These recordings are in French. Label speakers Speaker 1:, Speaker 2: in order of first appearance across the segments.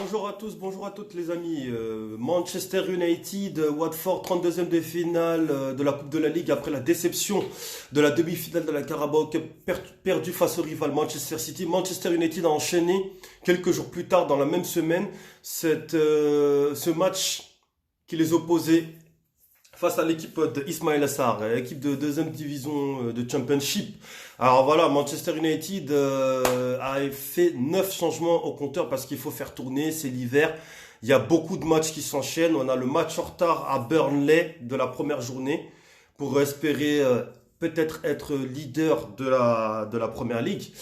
Speaker 1: Bonjour à tous, bonjour à toutes les amis. Manchester United, Watford, 32e de finale de la Coupe de la Ligue après la déception de la demi-finale de la Carabao Cup perdue face au rival Manchester City. Manchester United a enchaîné quelques jours plus tard dans la même semaine ce match qui les opposait face à l'équipe de Ismaïla Sarr, équipe de deuxième division de Championship. Alors voilà, Manchester United a fait 9 changements au compteur parce qu'il faut faire tourner, c'est l'hiver. Il y a beaucoup de matchs qui s'enchaînent. On a le match en retard à Burnley de la première journée pour espérer peut-être être leader de la première ligue.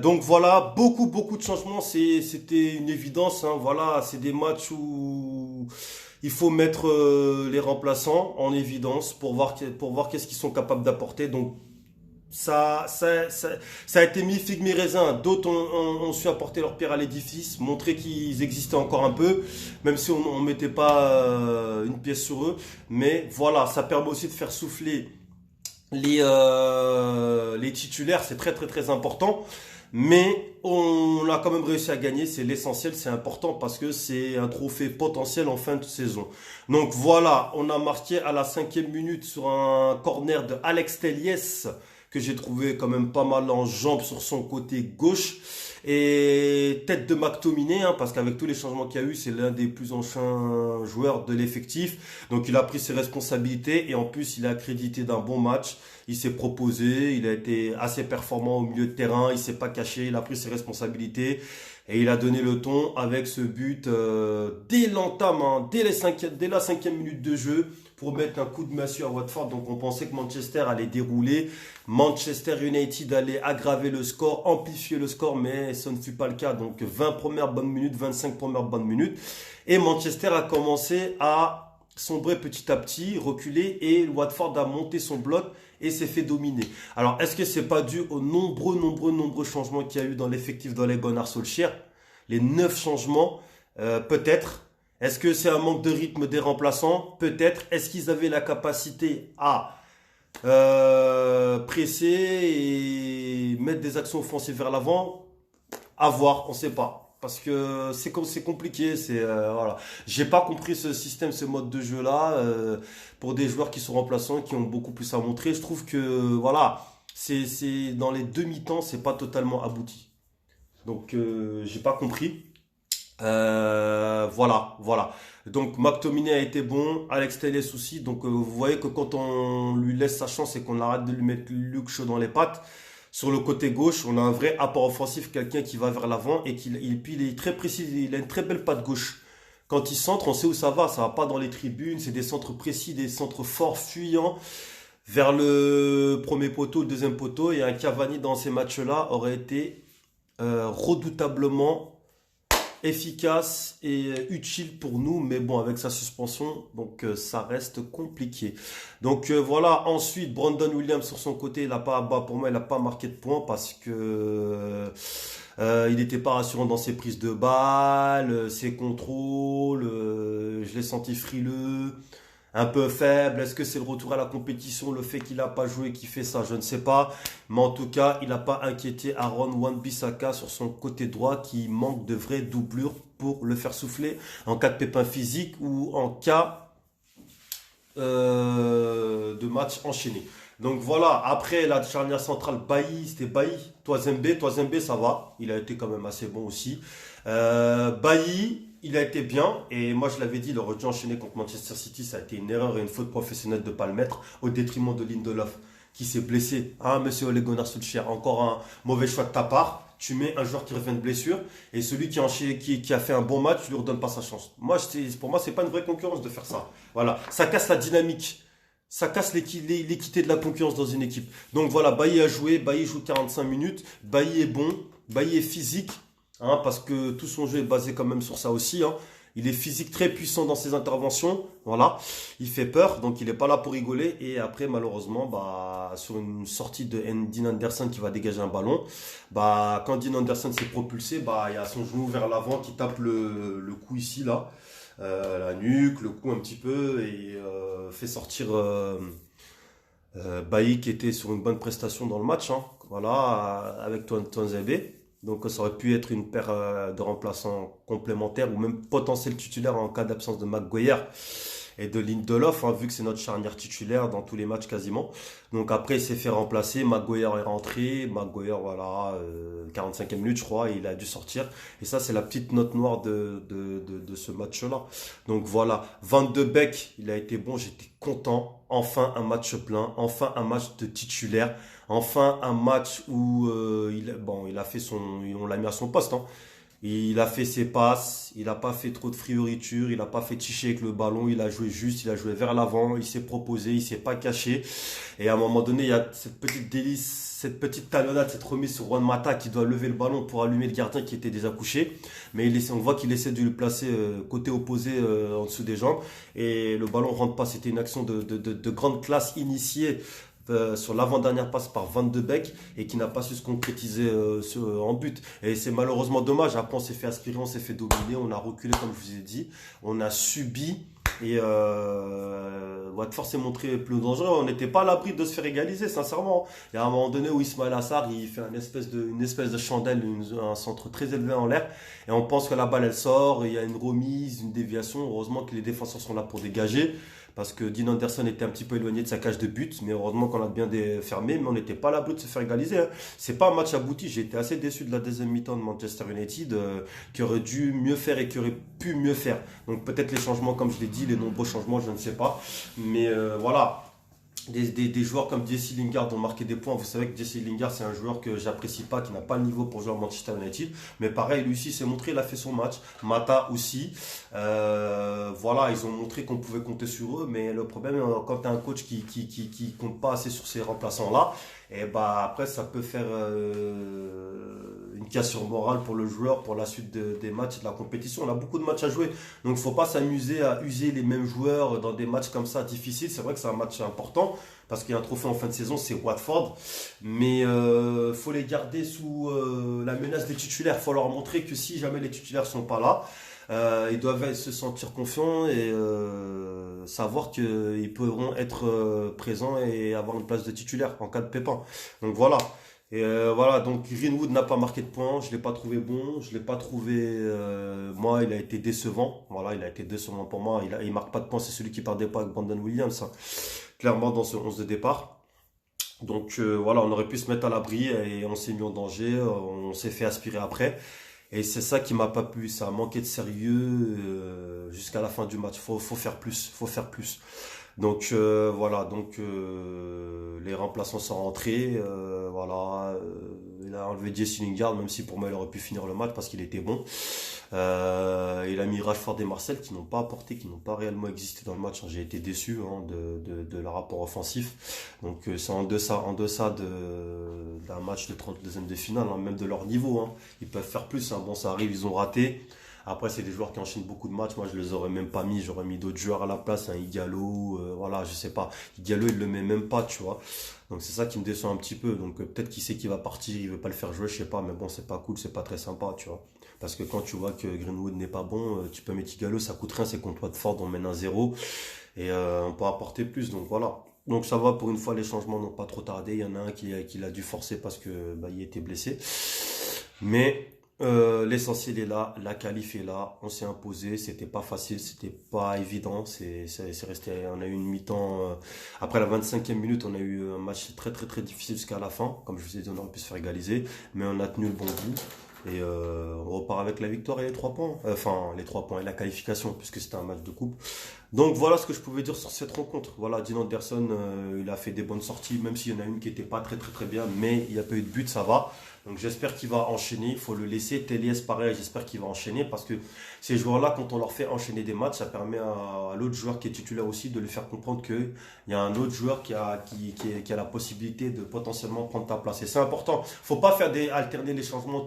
Speaker 1: Donc voilà, beaucoup de changements. C'était une évidence. Hein. Voilà, c'est des matchs où il faut mettre les remplaçants en évidence pour voir qu'est-ce qu'ils sont capables d'apporter. Donc ça a été mi figue mi raisin. D'autres ont su apporter leur pierre à l'édifice, montrer qu'ils existaient encore un peu, même si on mettait pas une pièce sur eux. Mais voilà, ça permet aussi de faire souffler les titulaires, c'est très important. Mais on a quand même réussi à gagner, c'est l'essentiel, c'est important parce que c'est un trophée potentiel en fin de saison. Donc voilà, on a marqué à la 5e minute sur un corner de Alex Telles que j'ai trouvé quand même pas mal en jambes sur son côté gauche. Et tête de McTominay, hein, parce qu'avec tous les changements qu'il y a eu, c'est l'un des plus anciens joueurs de l'effectif. Donc il a pris ses responsabilités et en plus il est accrédité d'un bon match. Il s'est proposé, il a été assez performant au milieu de terrain, il s'est pas caché, il a pris ses responsabilités et il a donné le ton avec ce but dès l'entame, hein, dès la 5e minute de jeu pour mettre un coup de massue à Watford. Donc on pensait que Manchester allait dérouler, Manchester United allait aggraver le score, amplifier le score, mais ce ne fut pas le cas. Donc 20 premières bonnes minutes, 25 premières bonnes minutes et Manchester a commencé à sombrer petit à petit, reculer et Watford a monté son bloc et s'est fait dominer. Alors, est-ce que c'est pas dû aux nombreux changements qu'il y a eu dans l'effectif dans les Gunnar Solskjaer? Les 9 changements, peut-être. Est-ce que c'est un manque de rythme des remplaçants? Peut-être. Est-ce qu'ils avaient la capacité à presser et mettre des actions offensives vers l'avant? À voir, on sait pas. Parce que c'est compliqué, voilà. J'ai pas compris ce système, ce mode de jeu là pour des joueurs qui sont remplaçants, qui ont beaucoup plus à montrer. Je trouve que voilà, c'est dans les demi-temps, c'est pas totalement abouti. Donc j'ai pas compris. Voilà. Donc McTominay a été bon, Alex Telles aussi. Donc vous voyez que quand on lui laisse sa chance et qu'on arrête de lui mettre Luke Shaw dans les pattes. Sur le côté gauche, on a un vrai apport offensif, quelqu'un qui va vers l'avant et puis il est très précis, il a une très belle patte gauche. Quand il centre, on sait où ça va pas dans les tribunes, c'est des centres précis, des centres forts, fuyants, vers le premier poteau, le deuxième poteau, et un Cavani dans ces matchs-là aurait été redoutablement efficace et utile pour nous, mais bon, avec sa suspension, donc ça reste compliqué. Donc voilà, ensuite Brandon Williams sur son côté, pour moi il n'a pas marqué de points parce que il n'était pas rassurant dans ses prises de balles, ses contrôles, je l'ai senti frileux, un peu faible. Est-ce que c'est le retour à la compétition, le fait qu'il n'a pas joué qui fait ça? Je ne sais pas. Mais en tout cas, il n'a pas inquiété Aaron Wan-Bissaka sur son côté droit qui manque de vraies doublures pour le faire souffler en cas de pépin physique ou en cas de match enchaîné. Donc voilà, après la charnière centrale, c'était Bailly, Toisembe, ça va. Il a été quand même assez bon aussi. Bailly, il a été bien. Et moi, je l'avais dit, il aurait dû enchaîner contre Manchester City. Ça a été une erreur et une faute professionnelle de ne pas le mettre au détriment de Lindelof qui s'est blessé. Ah, monsieur Ole Gunnar Solskjaer, encore un mauvais choix de ta part. Tu mets un joueur qui revient de blessure et celui qui a fait un bon match, tu lui redonnes pas sa chance. Pour moi, c'est pas une vraie concurrence de faire ça. Voilà, ça casse la dynamique. Ça casse l'équité de la concurrence dans une équipe. Donc voilà, Bailly a joué, Bailly joue 45 minutes, Bailly est bon, Bailly est physique, hein, parce que tout son jeu est basé quand même sur ça aussi. Hein. Il est physique, très puissant dans ses interventions, voilà. Il fait peur, donc il n'est pas là pour rigoler. Et après, malheureusement, sur une sortie de Dean Anderson qui va dégager un ballon, quand Dean Anderson s'est propulsé, il y a son genou vers l'avant qui tape le cou ici, là. La nuque, le cou un petit peu et fait sortir Bailly qui était sur une bonne prestation dans le match, hein, voilà, avec Toinzebe. Donc ça aurait pu être une paire de remplaçants complémentaires ou même potentiel titulaire en cas d'absence de Maguire et de Lindelof, hein, vu que c'est notre charnière titulaire dans tous les matchs quasiment. Donc après, il s'est fait remplacer, Maguire est rentré, Maguire, voilà, 45e minute, je crois, et il a dû sortir. Et ça, c'est la petite note noire de ce match-là. Donc voilà, 22 Beck, il a été bon, j'étais content. Enfin un match plein, enfin un match de titulaire, enfin un match où il a fait on l'a mis à son poste, hein. Il a fait ses passes, il n'a pas fait trop de frioritures, il n'a pas fait ticher avec le ballon, il a joué juste, il a joué vers l'avant, il s'est proposé, il s'est pas caché. Et à un moment donné, il y a cette petite délice, cette petite talonnade, cette remise sur Juan Mata qui doit lever le ballon pour allumer le gardien qui était déjà couché. Mais on voit qu'il essaie de le placer côté opposé en dessous des jambes. Et le ballon rentre pas, c'était une action de grande classe initiée sur l'avant-dernière passe par Van de Beek et qui n'a pas su se concrétiser en but. Et c'est malheureusement dommage. Après, on s'est fait aspirer, on s'est fait dominer, on a reculé comme je vous ai dit. On a subi et Watford s'est montré plus dangereux. On n'était pas à l'abri de se faire égaliser, sincèrement. Il y a un moment donné où Ismaël Assar il fait une espèce de chandelle, un centre très élevé en l'air. Et on pense que la balle elle sort, il y a une remise, une déviation. Heureusement que les défenseurs sont là pour dégager. Parce que Dean Anderson était un petit peu éloigné de sa cage de but, mais heureusement qu'on a bien fermé, mais on n'était pas à l'abri de se faire égaliser, hein. C'est pas un match abouti, j'ai été assez déçu de la deuxième mi-temps de Manchester United, qui aurait dû mieux faire et qui aurait pu mieux faire. Donc peut-être les changements, comme je l'ai dit, les nombreux changements, je ne sais pas. Mais voilà, des joueurs comme Jesse Lingard ont marqué des points. Vous savez que Jesse Lingard, c'est un joueur que j'apprécie pas, qui n'a pas le niveau pour jouer à Manchester United. Mais pareil, lui aussi s'est montré, il a fait son match. Mata aussi. Voilà, ils ont montré qu'on pouvait compter sur eux. Mais le problème, quand tu as un coach qui compte pas assez sur ces remplaçants-là, et bah après, ça peut faire une cassure morale pour le joueur pour la suite des matchs et de la compétition. On a beaucoup de matchs à jouer. Donc, faut pas s'amuser à user les mêmes joueurs dans des matchs comme ça difficiles. C'est vrai que c'est un match important parce qu'il y a un trophée en fin de saison, c'est Watford. Mais faut les garder sous la menace des titulaires. Faut leur montrer que si jamais les titulaires sont pas là, ils doivent se sentir confiants et savoir qu'ils pourront être présents et avoir une place de titulaire en cas de pépin. Donc voilà. Et voilà, donc Greenwood n'a pas marqué de points, je l'ai pas trouvé bon, je l'ai pas trouvé, moi il a été décevant, voilà, il a été décevant pour moi, il marque pas de points, c'est celui qui perdait pas avec Brandon Williams, hein, clairement dans ce 11 de départ. Donc voilà, on aurait pu se mettre à l'abri et on s'est mis en danger, on s'est fait aspirer après. Et c'est ça qui m'a pas plu, ça a manqué de sérieux jusqu'à la fin du match. Faut faire plus, faut faire plus. Donc voilà, donc les remplaçants sont rentrés, voilà, il a enlevé Jesse Lingard, même si pour moi il aurait pu finir le match parce qu'il était bon. Il a mis Rashford et Marcel qui n'ont pas apporté, qui n'ont pas réellement existé dans le match, hein. J'ai été déçu hein, de leur rapport offensif. Donc c'est en deçà d'un match de 32e de finale, hein, même de leur niveau, hein. Ils peuvent faire plus, hein. Bon, ça arrive, ils ont raté. Après, c'est des joueurs qui enchaînent beaucoup de matchs. Moi, je les aurais même pas mis. J'aurais mis d'autres joueurs à la place, un Igalo, voilà, je sais pas. Igalo, il le met même pas, tu vois. Donc c'est ça qui me déçoit un petit peu. Donc peut-être qu'il sait qu'il va partir, il veut pas le faire jouer, je sais pas. Mais bon, c'est pas cool, c'est pas très sympa, tu vois. Parce que quand tu vois que Greenwood n'est pas bon, tu peux mettre Igalo, ça coûte rien. C'est contre Watford, on mène 1-0 et on peut apporter plus. Donc voilà. Donc ça va, pour une fois, les changements n'ont pas trop tardé. Il y en a un qui l'a dû forcer parce que bah, il était blessé. Mais l'essentiel est là, la qualif est là, on s'est imposé, c'était pas facile, c'était pas évident, c'est resté, on a eu une mi-temps, après la 25e minute, on a eu un match très très très difficile jusqu'à la fin, comme je vous ai dit, on aurait pu se faire égaliser, mais on a tenu le bon bout, et on repart avec la victoire et les 3 points, enfin les 3 points et la qualification, puisque c'était un match de coupe. Donc voilà ce que je pouvais dire sur cette rencontre. Voilà, Dean Anderson, il a fait des bonnes sorties, même s'il y en a une qui était pas très très très bien, mais il n'y a pas eu de but, ça va. Donc j'espère qu'il va enchaîner, il faut le laisser. Téliès pareil, j'espère qu'il va enchaîner parce que ces joueurs-là, quand on leur fait enchaîner des matchs, ça permet à l'autre joueur qui est titulaire aussi de lui faire comprendre qu'il y a un autre joueur qui a la possibilité de potentiellement prendre ta place. Et c'est important. Faut pas faire alterner les changements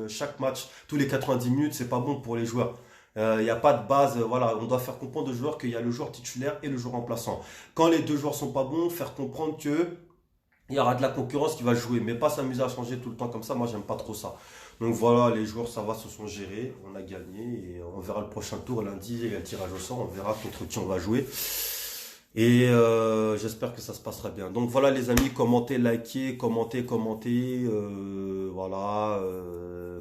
Speaker 1: chaque match, tous les 90 minutes, c'est pas bon pour les joueurs. Il n'y a pas de base, voilà, on doit faire comprendre aux joueurs qu'il y a le joueur titulaire et le joueur remplaçant. Quand les deux joueurs sont pas bons, faire comprendre que il y aura de la concurrence qui va jouer, mais pas s'amuser à changer tout le temps comme ça. Moi, j'aime pas trop ça. Donc voilà, les joueurs, ça va, se sont gérés. On a gagné et on verra le prochain tour lundi. Il y a le tirage au sort. On verra contre qui on va jouer. Et j'espère que ça se passera bien. Donc voilà les amis, commentez, likez, commentez. Voilà.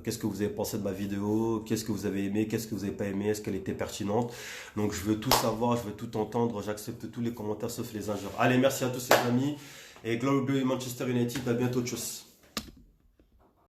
Speaker 1: Qu'est-ce que vous avez pensé de ma vidéo? Qu'est-ce que vous avez aimé? Qu'est-ce que vous n'avez pas aimé? Est-ce qu'elle était pertinente? Donc je veux tout savoir, je veux tout entendre. J'accepte tous les commentaires sauf les injures. Allez, merci à tous les amis. Et Glory Manchester United, à bientôt, tchuss.